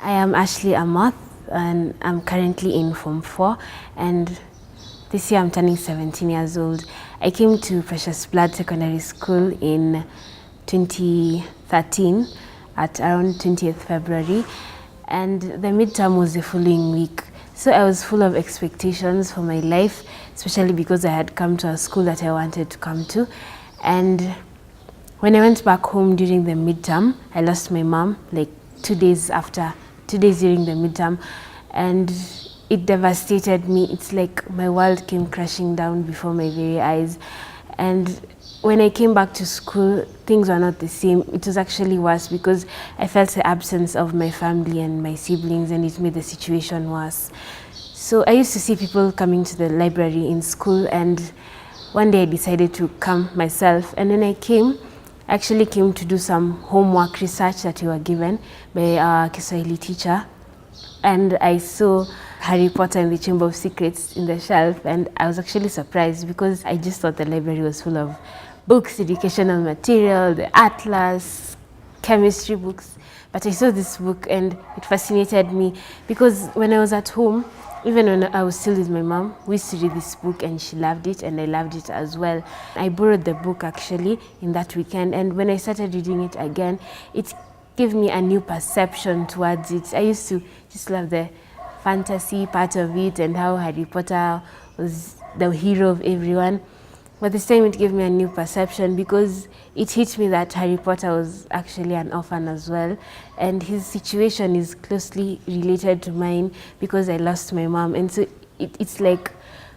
I am Ashley Amoth and I'm currently in Form 4 and this year I'm turning 17 years old. I came to Precious Blood Secondary School in 2013 at around 20th February, and the midterm was the following week. So I was full of expectations for my life, especially because I had come to a school that I wanted to come to. And when I went back home during the midterm, I lost my mom like 2 days during the midterm, and it devastated me. It's like my world came crashing down before my very eyes. And when I came back to school, things were not the same. It was actually worse because I felt the absence of my family and my siblings, and it made the situation worse. So I used to see people coming to the library in school, and one day I decided to come myself. And when I came, I actually came to do some homework research that we were given by our Kiswahili teacher. And I saw Harry Potter and the Chamber of Secrets in the shelf, and I was actually surprised because I just thought the library was full of books, educational material, the atlas, chemistry books. But I saw this book and it fascinated me because when I was at home, even when I was still with my mom, we used to read this book and she loved it and I loved it as well. I borrowed the book actually in that weekend, and when I started reading it again, it gave me a new perception towards it. I used to just love the fantasy part of it and how Harry Potter was the hero of everyone. But this time it gave me a new perception because it hit me that Harry Potter was actually an orphan as well, and his situation is closely related to mine because I lost my mom, and so it's like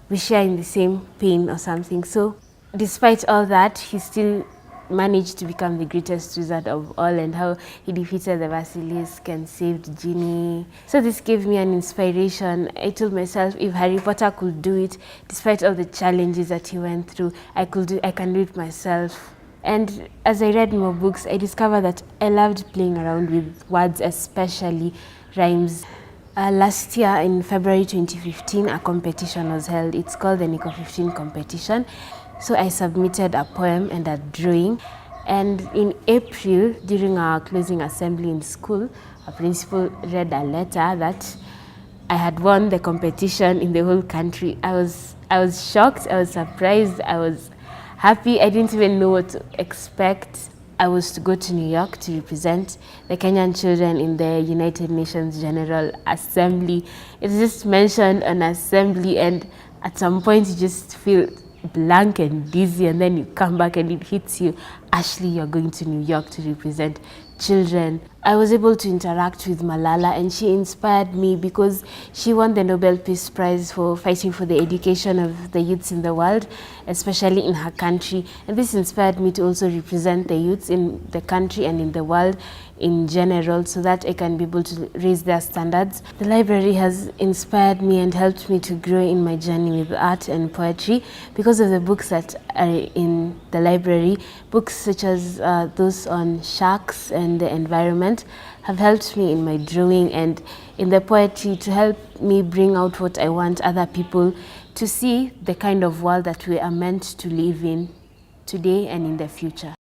we share in the same pain or something. So despite all that, he still managed to become the greatest wizard of all, and how he defeated the basilisk and saved Ginny. So this gave me an inspiration. I told myself, if Harry Potter could do it, despite all the challenges that he went through, I can do it myself. And as I read more books, I discovered that I loved playing around with words, especially rhymes. Last year in February 2015, a competition was held. It's called the Nico 15 competition. So I submitted a poem and a drawing, and in April, during our closing assembly in school, a principal read a letter that I had won the competition in the whole country. I was shocked, I was surprised, I was happy. I didn't even know what to expect. I was to go to New York to represent the Kenyan children in the United Nations General Assembly. It's just mentioned an assembly, and at some point you just feel blank and dizzy, and then you come back and it hits you, Ashley, you're going to New York to represent children. I was able to interact with Malala, and she inspired me because she won the Nobel Peace Prize for fighting for the education of the youths in the world, especially in her country. And this inspired me to also represent the youths in the country and in the world in general, so that I can be able to raise their standards. The library has inspired me and helped me to grow in my journey with art and poetry because of the books that are in the library. Books such as those on sharks and the environment have helped me in my drawing and in the poetry to help me bring out what I want other people to see, the kind of world that we are meant to live in today and in the future.